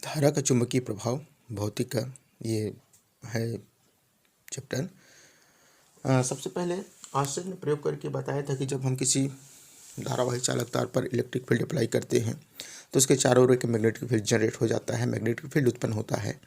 धारा का चुंबकीय प्रभाव भौतिक का ये है चैप्टर। सबसे पहले आस्टन ने प्रयोग करके बताया था कि जब हम किसी धारावाही चालक तार पर इलेक्ट्रिक फील्ड अप्लाई करते हैं तो उसके चारों ओर एक मैग्नेटिक फील्ड जनरेट हो जाता है, मैग्नेटिक फील्ड उत्पन्न होता है।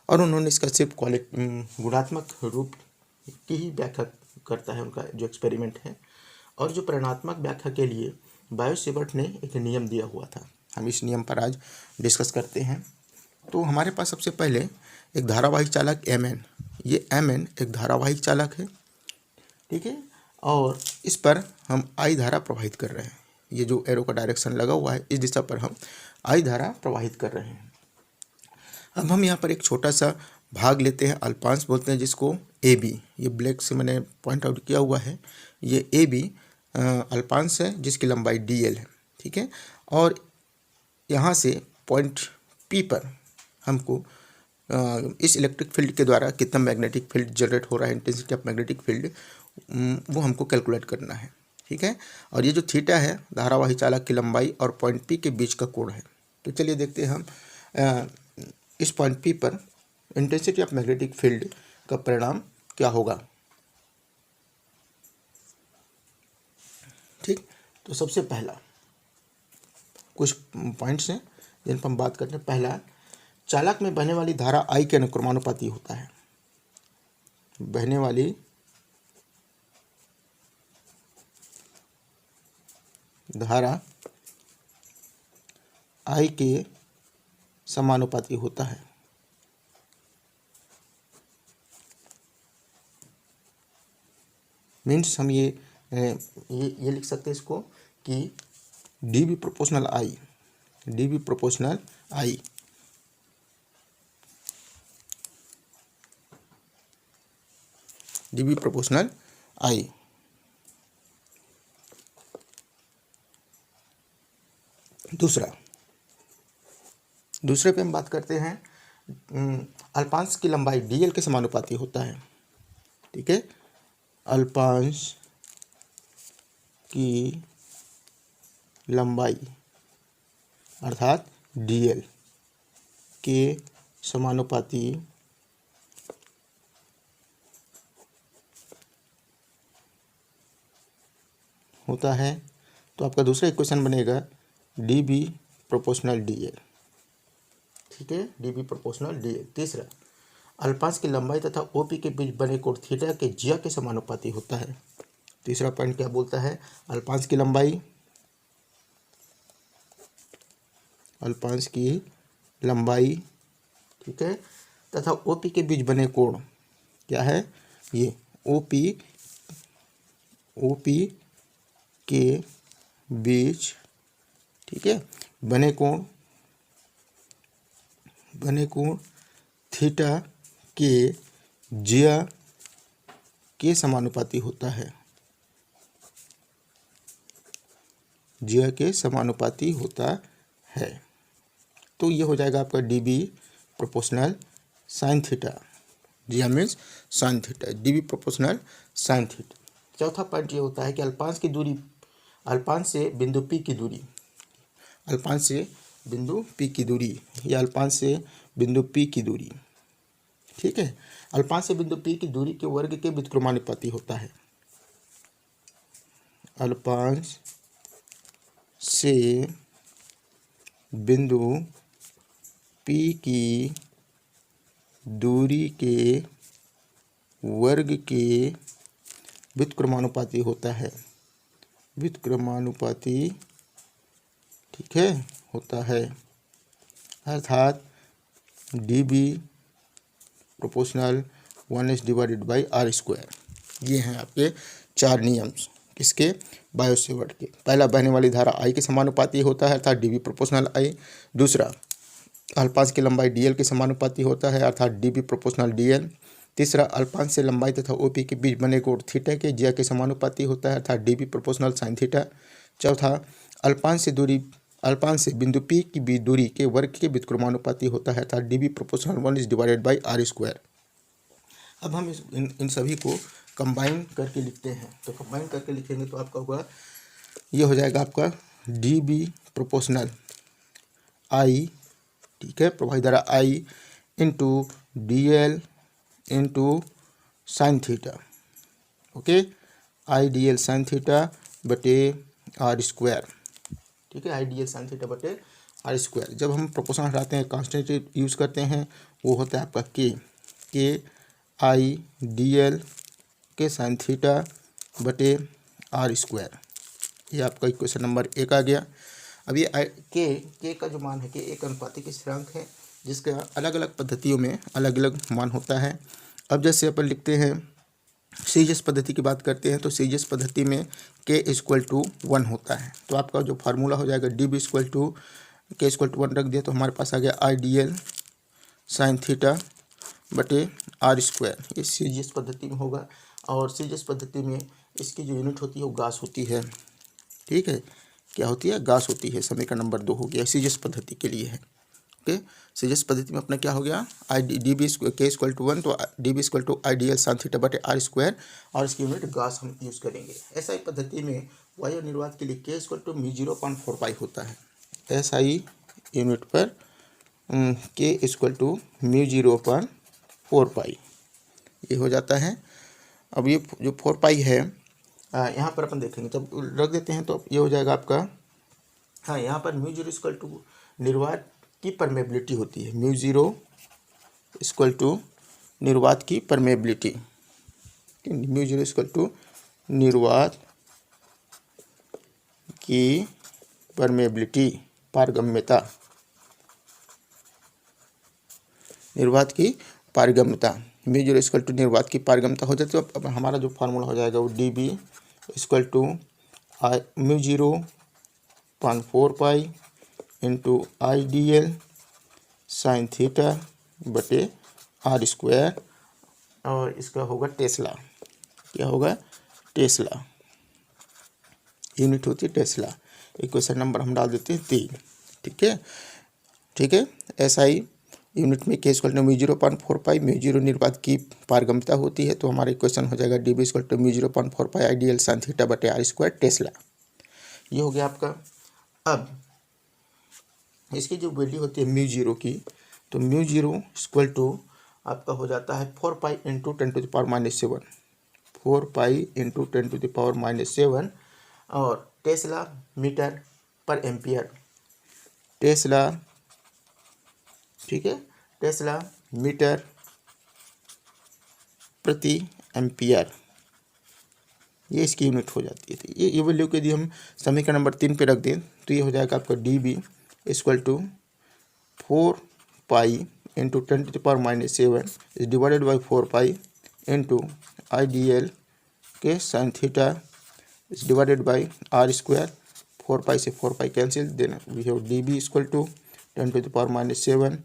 और उन्होंने इसका सिर्फ गुणात्मक रूप की ही व्याख्या करता है उनका जो एक्सपेरिमेंट है, और जो परिणात्मक व्याख्या के लिए बायो-सेवर्ट ने एक नियम दिया हुआ था। हम इस नियम पर आज डिस्कस करते हैं। तो हमारे पास सबसे पहले एक धारावाहिक चालक Mn, ये Mn एक धारावाहिक चालक है, ठीक है, और इस पर हम I धारा प्रवाहित कर रहे हैं। ये जो एरो का डायरेक्शन लगा हुआ है इस दिशा पर हम I धारा प्रवाहित कर रहे हैं। अब हम यहाँ पर एक छोटा सा भाग लेते हैं, अल्पांश बोलते हैं जिसको AB, ये ब्लैक से मैंने पॉइंट आउट किया हुआ है, ये AB अल्पांश है जिसकी लंबाई dl है, ठीक है। और यहाँ से पॉइंट P पर हमको इस इलेक्ट्रिक फील्ड के द्वारा कितना मैग्नेटिक फील्ड जनरेट हो रहा है, इंटेंसिटी ऑफ मैग्नेटिक फील्ड, वो हमको कैलकुलेट करना है, ठीक है। और ये जो थीटा है धारावाही चालक की लंबाई और पॉइंट P के बीच का कोण है। तो चलिए देखते हैं हम इस पॉइंट P पर इंटेंसिटी ऑफ मैग्नेटिक फील्ड का परिणाम क्या होगा, ठीक। तो सबसे पहला कुछ पॉइंट्स हैं जिन पर हम बात करते हैं। पहला, चालक में बहने वाली धारा I के अनुक्रमानुपाती होता है। बहने वाली धारा I के समानुपाती होता है। मीन्स हम ये लिख सकते हैं इसको कि DB proportional I, DB proportional I, DB proportional I। दूसरे पे हम बात करते हैं, अल्पांश की लंबाई dl के समानुपाती होता है, ठीक है। अल्पांश की लंबाई अर्थात dl के समानुपाती होता है। तो आपका दूसरा इक्वेशन बनेगा DB प्रोपोर्शनल dl, ठीक है, DB प्रोपोर्शनल dl। तीसरा, अल्पांश की लंबाई तथा OP के बीच बने कोण थीटा के ज्या के समानुपाती होता है। तीसरा पॉइंट क्या बोलता है, अल्पांश की लंबाई, ठीक है, तथा OP के बीच बने कोण क्या है, ये OP के बीच, ठीक है, बने कोण थीटा के ज्या के समानुपाती होता है, ज्या के समानुपाती होता है। तो ये हो जाएगा आपका DB प्रोपोर्शनल साइन थीटा, ज्या means sine theta, DB proportional sine theta. चौथा पॉइंट ये होता है कि अल्पांश से बिंदु P की दूरी, अल्पांश से बिंदु P की दूरी, या अल्पांश से बिंदु P की दूरी, ठीक है, अल्पांश से बिंदु P की दूरी के वर्ग के व्युत्क्रमानुपाती होता है। अल्पांश से बिंदु P की दूरी के वर्ग के व्युत्क्रमानुपाती होता है, व्युत्क्रमानुपाती, ठीक है, होता है। अर्थात DB प्रोपोर्शनल 1/r²। ये हैं आपके चार नियम किसके, बायो-सेवर्ट के। पहला, बहने वाली धारा I के समानुपाती होता है अर्थात DB प्रोपोर्शनल I। दूसरा, अल्पांश की लंबाई dl के समानुपाती होता है अर्थात DB प्रोपोर्शनल dl। तीसरा, अल्पांश से लंबाई तथा OP के बीच बने कोण थीटा के ज्या के समानुपाती होता है अर्थात DB प्रोपोर्शनल साइन थीटा। चौथा, अल्पांश से बिंदु P की बीच दूरी के वर्ग के व्युत्क्रमानुपाती होता है अर्थात DB प्रोपोर्शनल 1/r²। अब हम इन सभी को कंबाइन करके लिखते हैं। तो कंबाइन करके लिखेंगे तो आपका होगा, ये हो जाएगा आपका DB प्रोपोर्शनल I, ठीक है। प्रभावी धारा I into D L into sine theta, okay, I D L sine theta बटे आर स्क्वायर, ठीक है, I D L sine theta बटे आर स्क्वायर। जब हम प्रोपोर्शन हटाते हैं, कांस्टेंट यूज़ करते हैं, वो होता है आपका के आई डी एल के साइन थीटा बटे आर स्क्वायर। ये आपका इक्वेशन नंबर 1 आ गया। अब ये के का जो मान है, के एक अनुपातिक स्थिरांक है जिसका अलग अलग पद्धतियों में अलग अलग मान होता है। अब जैसे अपन लिखते हैं सीजीएस पद्धति की बात करते हैं, तो सीजीएस पद्धति में के इक्वल टू 1 होता है। तो आपका जो फार्मूला हो जाएगा डी बी इक्वल टू के इक्वल टू 1 रख दिया तो हमारे पास आ गया i D L sine theta बटे आर स्क्वायर। ये सीजीएस पद्धति में होगा और सीजीएस पद्धति में इसकी जो यूनिट होती है वो गास होती है, ठीक है, क्या होती है, गास होती है। समीकरण नंबर 2 हो गया, सीजीएस पद्धति के लिए है, ओके। सीजीएस पद्धति में अपना क्या हो गया, आई डी बी के इक्वल टू 1, तो d B equal to i D L sine theta बटे आर स्क्वायर और इसकी यूनिट गास हम यूज़ करेंगे। एसआई पद्धति में वायु निर्वात के लिए के इक्वल टू μ0/4 पाई होता है। एसआई यूनिट पर के इक्वल टू μ0/4 पाई ये हो जाता है। अब ये जो 4 पाई है यहाँ पर अपन देखेंगे, जब रख देते हैं तो ये हो जाएगा आपका, हाँ, यहाँ पर μ0 इक्वल टू निर्वात की परमेबिलिटी होती है, μ0 इक्वल टू निर्वात की परमेबिलिटी, μ0 इक्वल टू निर्वात की परमेबिलिटी, पारगम्यता, निर्वात की पारगम्यता, μ0 इक्वल टू निर्वात की पारगम्यता हो जाती है। अब हमारा जो फार्मूला हो जाएगा वो D B equal to μ0/4 pi into I D L sine theta बटे आर स्क्वायर और इसका होगा टेस्ला, क्या होगा, टेस्ला, यूनिट होती है टेस्ला। इक्वेशन नंबर हम डाल देते हैं 3, ठीक है, ठीक है। एसआई यूनिट में के इक्वल टू μ0/4 पाई, μ0 निर्वात की पारगम्यता होती है, तो हमारा इक्वेशन हो जाएगा D B equal to μ0/4 pi I D L sine theta बटे आर स्क्वायर टेस्ला। ये हो गया आपका। अब इसकी जो वैल्यू होती है μ0 की, तो μ0 इक्वल टू आपका हो जाता है 4 पाई इंटू 10⁻⁻7, 4 पाई इंटू 10⁻⁻7 और टेस्ला मीटर पर एम्पियर, टेस्ला, ठीक है, टेस्ला मीटर प्रति एम्पियर, ये इसकी यूनिट हो जाती है। तो ये वैल्यू के यदि हम समीकरण नंबर 3 पे रख दें तो ये हो जाएगा आपका D B equal to 4 pi into 10⁻⁻7 is divided by 4 pi into I D L के sine theta is divided by R square. 4 pi से 4 pi cancel, then we have D B equal to 10⁻⁻7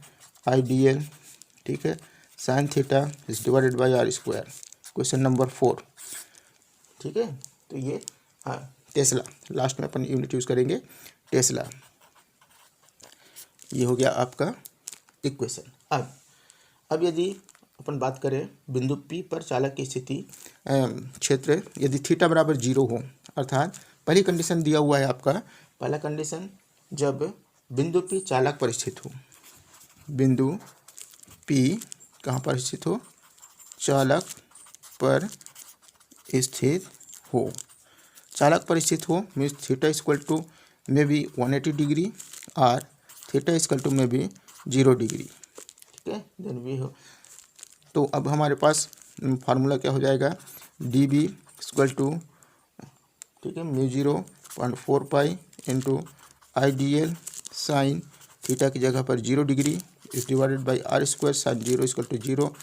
I D L, ठीक है, sine theta is divided by R square. Question number 4, ठीक है। तो ये हाँ tesla, last में अपन यूनिट यूज़ करेंगे टेस्ला। ये हो गया आपका इक्वेशन। अब यदि अपन बात करें बिंदु P पर चालक की स्थिति क्षेत्र यदि थीटा बराबर 0 हो, अर्थात पहली कंडीशन दिया हुआ है आपका, पहला कंडीशन जब बिंदु P चालक पर स्थित हो, बिंदु P कहाँ पर स्थित हो, चालक पर स्थित हो, चालक पर स्थित हो मीन्स थीटा इक्वल टू में भी 180 डिग्री और थीटा इक्वल टू में भी 0 डिग्री, ठीक है। देन वी हो, तो अब हमारे पास फार्मूला क्या हो जाएगा, डी बी इक्वल टू, ठीक है, μ0/4 pi into I D L sine theta की जगह पर 0 degree is divided by R square sine 0 equal to 0,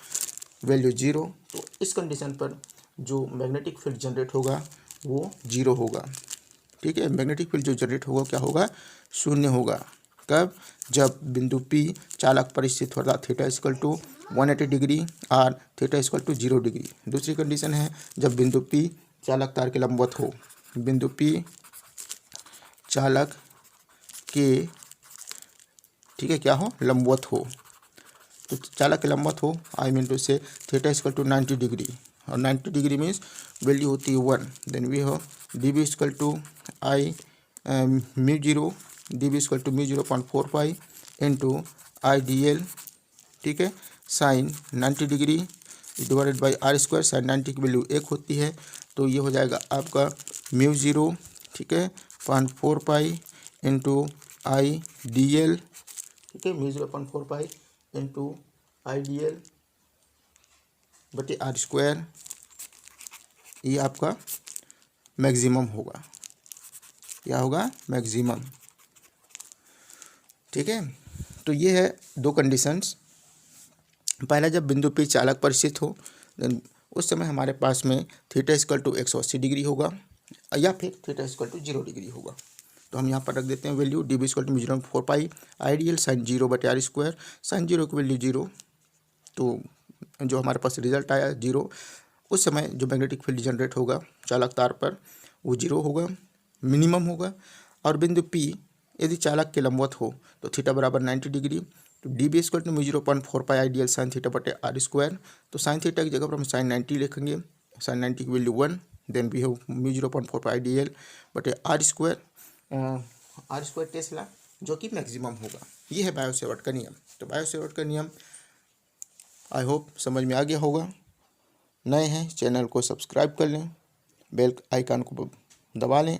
value 0। तो इस कंडीशन पर जो मैग्नेटिक फील्ड जनरेट होगा वो 0 होगा, ठीक है। मैग्नेटिक फील्ड जो जनरेट होगा क्या होगा, 0 होगा। कब, जब बिंदु P चालक पर स्थित होता, थीटा इक्वल टू 180 डिग्री और थीटा इक्वल टू 0 डिग्री। दूसरी कंडीशन है जब बिंदु P चालक तार के लंबवत हो, बिंदु P चालक के, ठीक है, क्या हो, लंबवत हो, तो चालक के लंबवत हो, आई मीन टू से थीटा इक्वल टू 90 डिग्री और 90 डिग्री मीन्स वैल्यू होती है 1। देन वी हो D B equal to I μ0, D B equal to μ0/4 pi into I D L, ठीक है, sine 90 degree divided by R square. Sine 90 की value 1 होती है, तो ये हो जाएगा आपका म्यू ज़ीरो, ठीक है, 0.4 पाई इंटू आई डी एल, ठीक है, mu 0.4 pi into I D L बटे आर स्क्वायर। ये आपका मैक्सिमम होगा, क्या होगा, मैक्सिमम, ठीक है। तो ये है दो कंडीशंस। पहला, जब बिंदु P चालक पर स्थित हो, देन उस समय हमारे पास में थीटा इक्वल टू 180 डिग्री होगा या फिर थीटा इक्वल टू 0 डिग्री होगा। तो हम यहाँ पर रख देते हैं value d B equal to 0.4 pi ideal sine 0 बटे आर स्क्वायर। साइन 0 की वैल्यू 0, तो जो हमारे पास रिजल्ट आया 0, उस समय जो मैग्नेटिक फील्ड जनरेट होगा चालक तार पर वो 0 होगा, मिनिमम होगा। और बिंदु P यदि चालक के लंबवत हो तो थीटा बराबर 90 डिग्री। तो d B equal to 0.4 pi ideal sine theta बटे आर स्क्वायर। तो साइन थीटा की जगह पर हम साइन 90 लिखेंगे, साइन 90 की value 1, then we have 0.4 pi ideal बटे आर स्क्वायर टेस्ला, जो कि मैक्सिमम होगा। ये है बायो सेवर्ट का नियम। तो बायो सेवर्ट का नियम आई होप समझ में आ गया होगा। नए हैं चैनल को सब्सक्राइब कर लें, बेल आइकन को दबा लें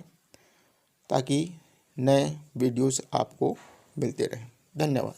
ताकि नए वीडियोस आपको मिलते रहें। धन्यवाद।